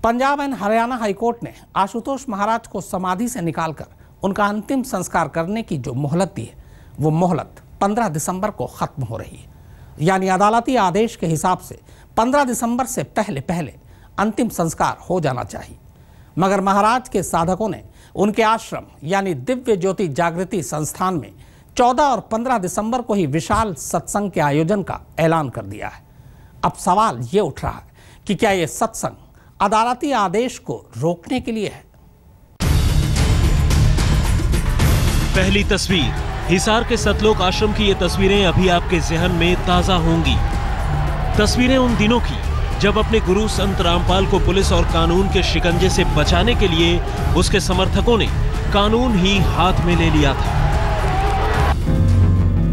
Punjab and Haryana high court ने आशुतोष महाराज को समाधि से निकालकर उनका अंतिम संस्कार करने की जो मोहलत दी है, वो मोहलत 15 दिसंबर को खत्म हो रही है। यानी अदालती आदेश के हिसाब से 15 दिसंबर से पहले अंतिम संस्कार हो जाना चाहिए। मगर महाराज के साधकों ने उनके आश्रम यानी दिव्य ज्योति जागृति संस्थान में 14 और 15 दिसंबर को ही विशाल सत्संग के आयोजन का ऐलान कर दिया है। अब सवाल ये उठ रहा है कि क्या ये सत्संग अदालती आदेश को रोकने के लिए है? पहली तस्वीर, हिसार के सतलोक आश्रम की ये तस्वीरें अभी आपके जहन में ताजा होंगी। तस्वीरें उन दिनों की जब अपने गुरु संत रामपाल को पुलिस और कानून के शिकंजे से बचाने के लिए उसके समर्थकों ने कानून ही हाथ में ले लिया था।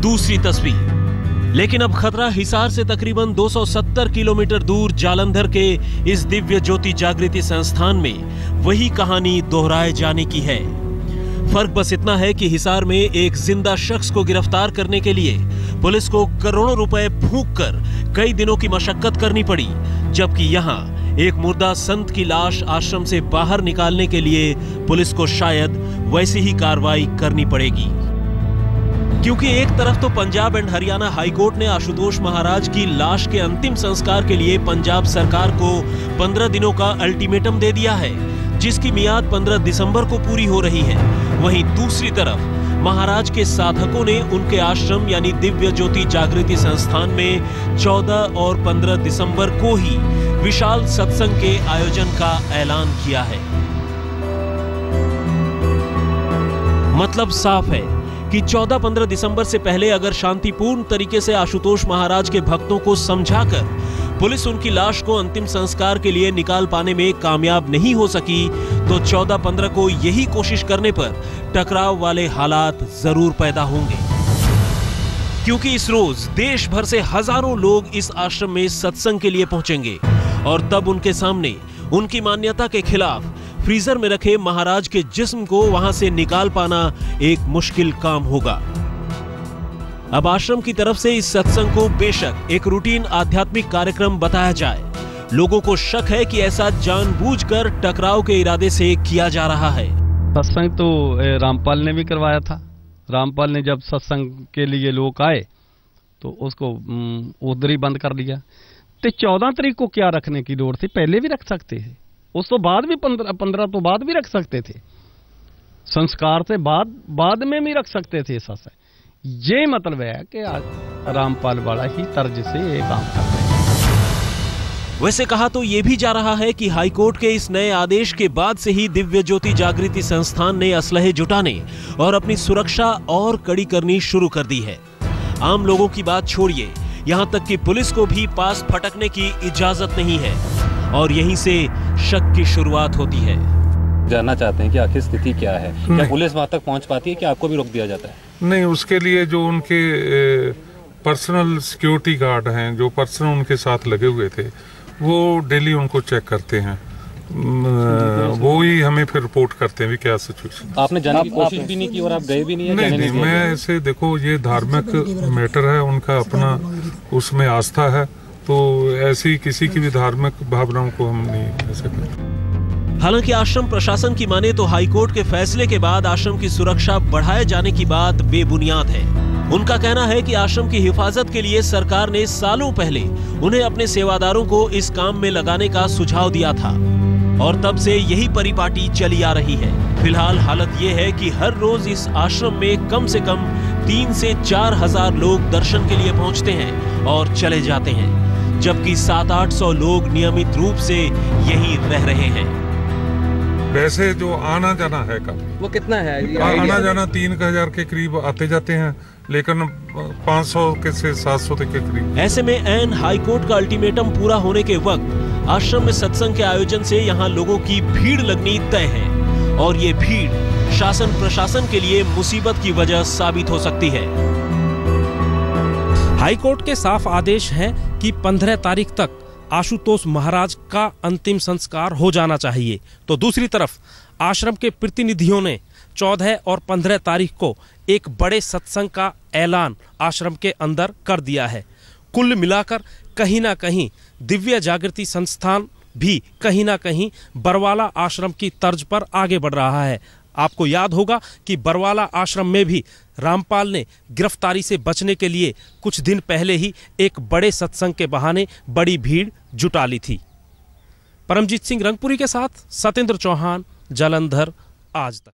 दूसरी तस्वीर, लेकिन अब खतरा हिसार से तकरीबन 270 किलोमीटर दूर जालंधर के इस दिव्य ज्योति जागृति संस्थान में वही कहानी दोहराए जाने की है। फर्क बस इतना है कि हिसार में एक जिंदा शख्स को गिरफ्तार करने के लिए पुलिस को करोड़ों रुपए फूंक कर कई दिनों की मशक्कत करनी पड़ी, जबकि यहाँ एक मुर्दा संत की लाश आश्रम से बाहर निकालने के लिए पुलिस को शायद वैसी ही कार्रवाई करनी पड़ेगी। क्योंकि एक तरफ तो पंजाब एंड हरियाणा हाईकोर्ट ने आशुतोष महाराज की लाश के अंतिम संस्कार के लिए पंजाब सरकार को 15 दिनों का अल्टीमेटम दे दिया है, जिसकी मियाद 15 दिसंबर को पूरी हो रही है। वहीं दूसरी तरफ महाराज के साधकों ने उनके आश्रम यानी दिव्य ज्योति जागृति संस्थान में 14 और 15 दिसंबर को ही विशाल सत्संग के आयोजन का ऐलान किया है। मतलब साफ है कि 14-15 दिसंबर से पहले अगर शांतिपूर्ण तरीके से आशुतोष महाराज के भक्तों को समझाकर पुलिस उनकी लाश को अंतिम संस्कार के लिए निकाल पाने में कामयाब नहीं हो सकी, तो 14-15 को यही कोशिश करने पर टकराव वाले हालात जरूर पैदा होंगे। क्योंकि इस रोज देश भर से हजारों लोग इस आश्रम में सत्संग के लिए पहुंचेंगे और तब उनके सामने उनकी मान्यता के खिलाफ फ्रीजर में रखे महाराज के जिस्म को वहां से निकाल पाना एक मुश्किल काम होगा। अब आश्रम की तरफ से इस सत्संग को बेशक एक रूटीन आध्यात्मिक कार्यक्रम बताया जाए, लोगों को शक है कि ऐसा जानबूझकर टकराव के इरादे से किया जा रहा है। सत्संग तो रामपाल ने भी करवाया था। रामपाल ने जब सत्संग के लिए लोग आए तो उसको उधर ही बंद कर दिया। तो 14 तारीख को क्या रखने की लोड़ थी? पहले भी रख सकते हैं, उस तो बाद भी 15 तो बाद भी रख सकते थे, संस्कार से बाद में भी रख सकते थे। सत्संग ये मतलब है कि आज रामपाल वाला ही तर्ज से ये काम कर रहे हैं। वैसे कहा तो ये भी जा रहा है कि हाईकोर्ट के इस नए आदेश के बाद से ही दिव्य ज्योति जागृति संस्थान ने असलहे जुटाने और अपनी सुरक्षा और कड़ी करनी शुरू कर दी है। आम लोगों की बात छोड़िए, यहाँ तक कि पुलिस को भी पास फटकने की इजाजत नहीं है और यहीं से शक की शुरुआत होती है। जानना चाहते हैं कि आखिर स्थिति क्या है, क्या पुलिस वहां तक पहुंच पाती है कि आपको भी रोक दिया जाता है? नहीं, उसके लिए जो उनके पर्सनल सिक्योरिटी गार्ड हैं, जो पर्सन उनके साथ लगे हुए थे, वो डेली उनको चेक करते हैं। वो ही हमें फिर रिपोर्ट करते हैं भी क्या सिचुएशन। आपने जाने की कोशिश भी नहीं की और आप गए भी नहीं है? नहीं, मैं ऐसे देखो, ये धार्मिक मैटर है, उनका अपना उसमें आस्था है, तो ऐसी किसी की भी धार्मिक भावनाओं को हम नहीं ऐसे करते। हालांकि आश्रम प्रशासन की माने तो हाईकोर्ट के फैसले के बाद आश्रम की सुरक्षा बढ़ाए जाने की बात बेबुनियाद है। उनका कहना है कि आश्रम की हिफाजत के लिए सरकार ने सालों पहले उन्हें अपने सेवादारों को इस काम में लगाने का सुझाव दिया था और तब से यही परिपाटी चली आ रही है। फिलहाल हालत ये है कि हर रोज इस आश्रम में कम से कम 3 से 4 हजार लोग दर्शन के लिए पहुंचते हैं और चले जाते हैं, जबकि 700-800 लोग नियमित रूप से यहीं रह रहे हैं। वैसे जो आना जाना है का वो कितना है? आना जाना 3000 के करीब आते जाते हैं, लेकिन 500 के से 700 तक के करीब। ऐसे में एन हाईकोर्ट का अल्टीमेटम पूरा होने के वक्त आश्रम में सत्संग के आयोजन से यहाँ लोगों की भीड़ लगनी तय है और ये भीड़ शासन प्रशासन के लिए मुसीबत की वजह साबित हो सकती है। हाईकोर्ट के साफ आदेश है कि 15 तारीख तक आशुतोष महाराज का अंतिम संस्कार हो जाना चाहिए, तो दूसरी तरफ आश्रम के प्रतिनिधियों ने 14 और 15 तारीख को एक बड़े सत्संग का ऐलान आश्रम के अंदर कर दिया है। कुल मिलाकर कहीं ना कहीं दिव्य जागृति संस्थान भी कहीं ना कहीं बरवाला आश्रम की तर्ज पर आगे बढ़ रहा है। आपको याद होगा कि बरवाला आश्रम में भी रामपाल ने गिरफ्तारी से बचने के लिए कुछ दिन पहले ही एक बड़े सत्संग के बहाने बड़ी भीड़ जुटा ली थी। परमजीत सिंह रंगपुरी के साथ सत्येंद्र चौहान, जालंधर, आज तक।